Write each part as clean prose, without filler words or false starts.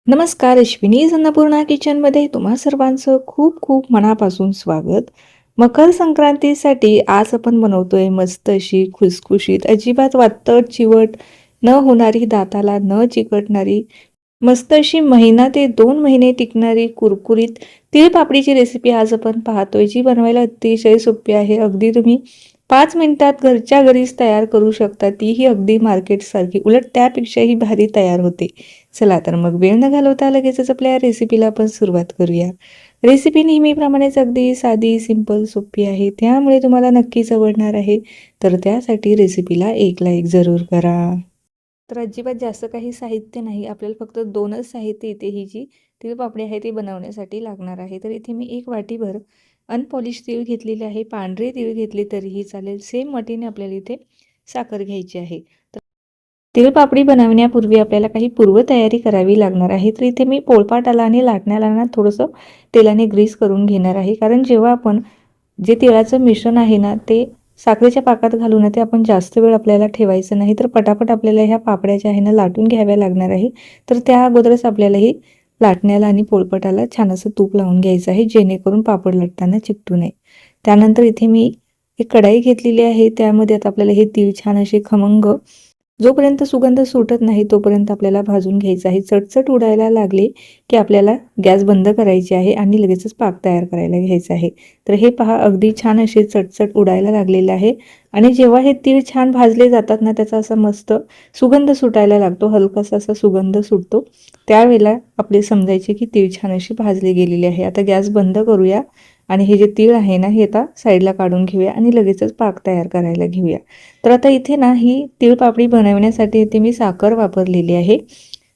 नमस्कार, अश्विनी अन्नपूर्णा किचनमध्ये तुम्हा सर्वांचं खूप खूप मनापासून स्वागत. मकर संक्रांतीसाठी आज आपण बनवतोय मस्त अशी खुसखुशीत, अजिबात वातट चिवट न होणारी, दाताला न चिकटणारी, मस्त अशी महिना ते 2 महिने टिकणारी कुरकुरीत तिळपापडीची रेसिपी आज आपण पाहतोय, जी बनवायला अतिशय सोपी आहे. अगदी तुम्ही 5 मिनिटात घरच्या घरीच तयार करू शकता, तीही अगदी मार्केटसारखी, उलट त्यापेक्षाही भारी तयार होते. चला तर मग वेळ न घालवता लगेचच आपल्या रेसिपीला आपण सुरुवात करूया. रेसिपी नेहमीप्रमाणेच अगदी साधी, सिंपल, सोपी आहे, त्यामुळे तुम्हाला नक्कीच आवडणार आहे. तर त्यासाठी रेसिपीला एक लाईक जरूर करा. तर अजिबात जास्त काही साहित्य नाही, आपल्याला फक्त 2च साहित्य इथे ही जी तिळपापडी आहे ती बनवण्यासाठी लागणार आहे. तर इथे मी 1 वाटीभर अनपॉलिश तीळ घेतलेले आहे. पांढरे तीळ घेतले तरीही चालेल. सेम वाटीने आपल्याला इथे साखर घ्यायची आहे. तिळपापडी बनवण्यापूर्वी आपल्याला काही पूर्वतयारी करावी लागणार आहे. तर इथे मी पोळपाटाला आणि लाटण्याला ना थोडंसं तेलाने ग्रीस करून घेणार आहे. कारण जेव्हा आपण जे तिळाचं मिश्रण आहे ना, ते साखरेच्या पाकात घालून ते आपण जास्त वेळ आपल्याला ठेवायचं नाही. तर पटापट आपल्याला ह्या पापड्या ज्या आहे ना लाटून घ्याव्या लागणार आहे. तर त्या अगोदरच आपल्याला ही लाटण्याला आणि पोळपाटाला छान असं तूप लावून घ्यायचं आहे, जेणेकरून पापड लाटताना चिकटू नये. त्यानंतर इथे मी एक कढाई घेतलेली आहे. त्यामध्ये आता आपल्याला हे तीळ छान असे खमंग, जोपर्यंत सुगंध सुटत नाही तोपर्यंत आपल्याला भाजून घ्यायचं आहे. चटचट उडायला लागले की आपल्याला गॅस बंद करायची आहे आणि लगेचच पाक तयार करायला घ्यायचा आहे. तर हे पहा, अगदी छान असे चटचट उडायला लागलेले आहे. आणि जेव्हा हे तीळ छान भाजले जातात ना, त्याचा असा मस्त सुगंध सुटायला लागतो, हलकासा असा सुगंध सुटतो. त्यावेळेला आपले समजायचे की तीळ छान अशी भाजली गेलेली आहे. आता गॅस बंद करूया आणि हे जे तीळ आहे ना, हे आता साईडला काढून घेऊया आणि लगेचच पाक तयार करायला घेऊया. तर आता इथे ना ही तिळपापडी बनवण्यासाठी इथे मी साखर वापरलेली आहे.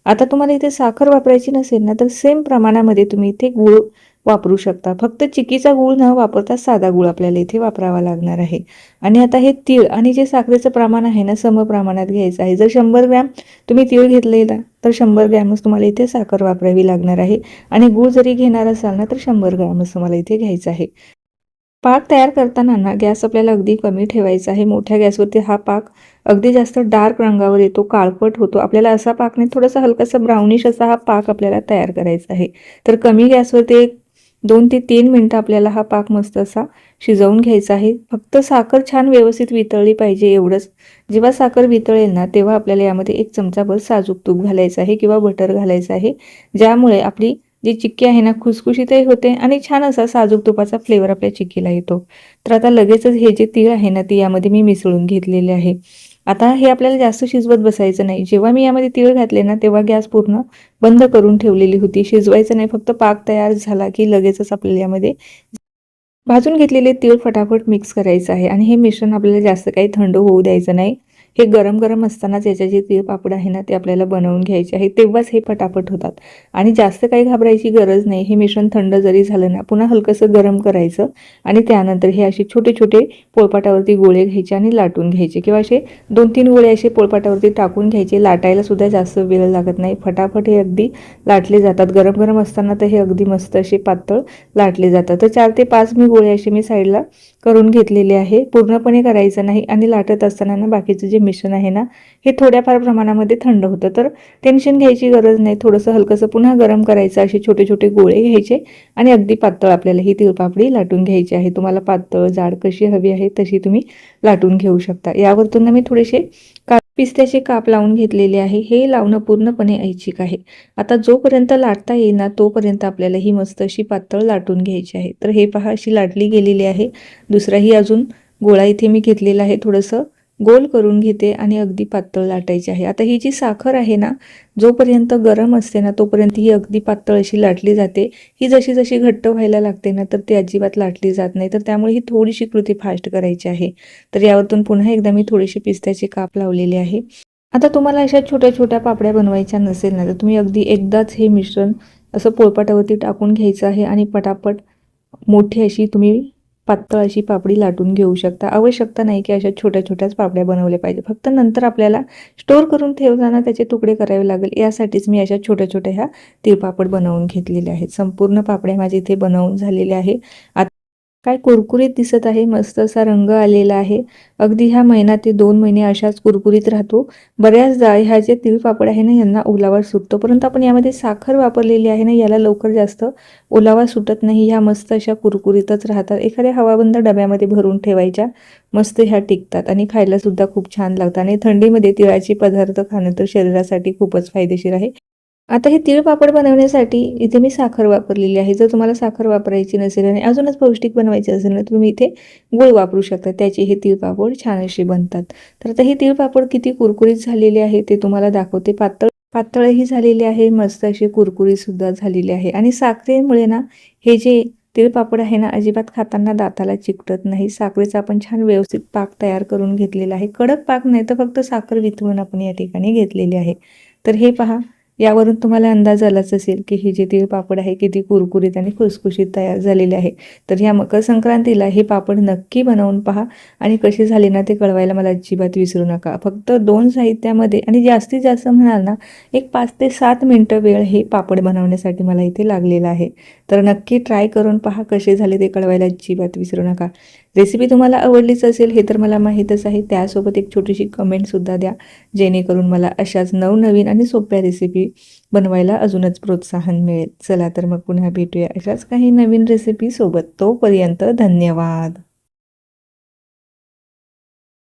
आता तुम्हाला इथे साखर वापरायची नसेल ना, तर सेम प्रमाणामध्ये तुम्ही इथे गूळ वापरू शकता. फक्त चिकीचा गूळ न वापरता साधा गूळ आपल्याला इथे वापरावा लागणार आहे. आणि आता हे तीळ आणि जे साखरेचं प्रमाण आहे ना, समप्रमाणात घ्यायचं आहे. जर 100 ग्रॅम तुम्ही तीळ घेतले ना, तर 100 ग्रॅमच तुम्हाला इथे साखर वापरावी लागणार आहे. आणि गूळ जरी घेणार असाल ना, तर 100 ग्रॅमच तुम्हाला इथे घ्यायचं आहे. पाक तयार करताना ना गॅस आपल्याला अगदी कमी ठेवायचा आहे. मोठ्या गॅसवरती हा पाक अगदी जास्त डार्क रंगावर येतो, काळपट होतो. आपल्याला असा पाक नाही, थोडासा हलकासा ब्राउनिश असा हा पाक आपल्याला तयार करायचा आहे. तर कमी गॅसवरती एक 2 ते 3 मिनटं आपल्याला हा पाक मस्त असा शिजवून घ्यायचा आहे. फक्त साखर छान व्यवस्थित वितळली पाहिजे एवढंच. जेव्हा साखर वितळेल ना, तेव्हा आपल्याला यामध्ये 1 चमचाभर साजूक तूप घालायचं आहे किंवा बटर घालायचं आहे. ज्यामुळे आपली जी चिक्की आहे ना, खुसखुशीतही होते आणि छान असा साजूक तुपाचा फ्लेवर आपल्या चिक्कीला येतो. तर आता लगेचच हे जे तीळ आहे ना, ते यामध्ये मी मिसळून घेतलेले आहे. आता हे आपल्याला जास्त शिजवत बसायचं नाही. जेव्हा मी यामध्ये तीळ घातले ना, तेव्हा गॅस पूर्ण बंद करून ठेवलेली होती. शिजवायचं नाही, फक्त पाक तयार झाला की लगेचच आपल्याला यामध्ये भाजून घेतलेले तीळ फटाफट मिक्स करायचं आहे. आणि हे मिश्रण आपल्याला जास्त काही थंड होऊ द्यायचं नाही. हे गरम गरम असतानाच याचे जे तीळ पापड आहे ना, ते आपल्याला बनवून घ्यायचे आहे. तेव्हाच हे फटाफट होतात. आणि जास्त काही घाबरायची गरज नाही. हे मिश्रण थंड जरी झालं ना, पुन्हा हलकंसं गरम करायचं आणि त्यानंतर हे असे छोटे छोटे पोळपाटावरती गोळे घ्यायचे आणि लाटून घ्यायचे, किंवा असे 2-3 गोळे असे पोळपाटावरती टाकून घ्यायचे. लाटायला सुद्धा जास्त वेळ लागत नाही, फटाफट हे अगदी लाटले जातात. गरम गरम असताना तर हे अगदी मस्त असे पातळ लाटले जातात. तर 4 ते 5 गोळे असे मी साईडला करून घेतलेले आहे. पूर्णपणे करायचं नाही. आणि लाटत असताना ना, बाकीचं जे मिश्रण आहे ना, हे थोड्याफार प्रमाणामध्ये थंड होतं. तर टेन्शन घ्यायची गरज नाही. थोडंसं हलकंसं पुन्हा गरम करायचं. असे छोटे छोटे गोळे घ्यायचे आणि अगदी पातळ आपल्याला ही तिळपापडी लाटून घ्यायची आहे. तुम्हाला पातळ जाड कशी हवी आहे तशी तुम्ही लाटून घेऊ शकता. यावरतून ना मी थोडेसे पिस्त्याचे काप लावून घेतलेले आहे. हे लावणं पूर्णपणे ऐच्छिक आहे. आता जोपर्यंत लाटता येईल ना, तोपर्यंत आपल्याला ही मस्त अशी पातळ लाटून घ्यायची आहे. तर हे पहा, अशी लाटली गेलेली आहे. दुसराही अजून गोळा इथे मी घेतलेला आहे. थोडंसं गोल करून घेते आणि अगदी पातळ लाटायची आहे. आता ही जी साखर आहे ना, जोपर्यंत गरम असते ना, तोपर्यंत ही अगदी पातळ अशी लाटली जाते. ही जशी जशी घट्ट व्हायला लागते ना, तर ती अजिबात लाटली जात नाही. तर त्यामुळे ही थोडीशी कृती फास्ट करायची आहे. तर यावरतून पुन्हा एकदा मी थोडेसे पिस्त्याचे काप लावलेले आहे. आता तुम्हाला अशा छोट्या छोट्या पापड्या बनवायच्या नसेल ना, तर तुम्ही अगदी एकदाच हे मिश्रण असं पोळपाटावरती टाकून घ्यायचं आहे आणि पटापट मोठी अशी तुम्ही पातळ अशी पापडी लाटून घेऊ शकता. आवश्यकता नाही की अशा छोट्या छोट्याच पापड्या बनवल्या पाहिजे. फक्त नंतर आपल्याला स्टोअर करून ठेवताना त्याचे तुकडे करावे लागेल, यासाठीच मी अशा छोट्या छोट्या ह्या तिळपापड बनवून घेतलेल्या आहेत. संपूर्ण पापड्या माझ्या इथे बनवून झालेल्या आहे. काय कुरकुरीत दिसत आहे, मस्त असा रंग आलेला आहे. अगदी ह्या महिना ते 2 महिने अशाच कुरकुरीत राहतो. बऱ्याचदा ह्या जे तिळपापड आहे ना, यांना ओलावा सुटतो, परंतु आपण यामध्ये साखर वापरलेली आहे ना, याला लवकर जास्त ओलावा सुटत नाही. ह्या मस्त अशा कुरकुरीतच राहतात. एखाद्या हवाबंद डब्यामध्ये भरून ठेवायच्या, मस्त ह्या टिकतात आणि खायला सुद्धा खूप छान लागतात. आणि थंडीमध्ये तिळाचे पदार्थ खाणं तर शरीरासाठी खूपच फायदेशीर आहे. आता हे तीळ पापड बनवण्यासाठी इथे मी साखर वापरलेली आहे. जर तुम्हाला साखर वापरायची नसेल आणि अजूनच पौष्टिक बनवायचे असेल ना, तुम्ही इथे गूळ वापरू शकता. त्याचे हे तीळ पापड छान असे बनतात. तर आता हे तीळ पापड किती कुरकुरीत झालेले आहे ते तुम्हाला दाखवते. पातळही झालेले आहे, मस्त असे कुरकुरीत सुद्धा झालेले आहे. आणि साखरेमुळे ना हे जे तीळ पापड आहे ना, अजिबात खाताना दाताला चिकटत नाही. साखरेचा आपण छान व्यवस्थित पाक तयार करून घेतलेला आहे. कडक पाक नाही तर फक्त साखर वितळून आपण या ठिकाणी घेतलेली आहे. तर हे पहा, यावरून तुम्हाला अंदाज आलाच असेल की हे जे तीळ पापड आहे किती कुरकुरीत आणि खुसखुशीत तयार झालेले आहे. तर ह्या मकर संक्रांतीला हे पापड नक्की बनवून पहा आणि कसे झाले ना ते कळवायला मला अजिबात विसरू नका. फक्त 2 साहित्यामध्ये आणि जास्तीत जास्त म्हणाल ना, एक 5 ते 7 मिनिटं वेळ हे पापड बनवण्यासाठी मला इथे लागलेला आहे. तर नक्की ट्राय करून पहा, कसे झाले ते कळवायला अजिबात विसरू नका. रेसिपी तुम्हाला आवडलीच असेल हे तर मला माहीतच आहे. त्यासोबत एक छोटीशी कमेंटसुद्धा द्या, जेणेकरून मला अशाच नवनवीन आणि सोप्या रेसिपी बनवायला अजूनच प्रोत्साहन मिळेल. चला तर मग पुन्हा भेटूया अशाच काही नवीन रेसिपी सोबत. तोपर्यंत धन्यवाद.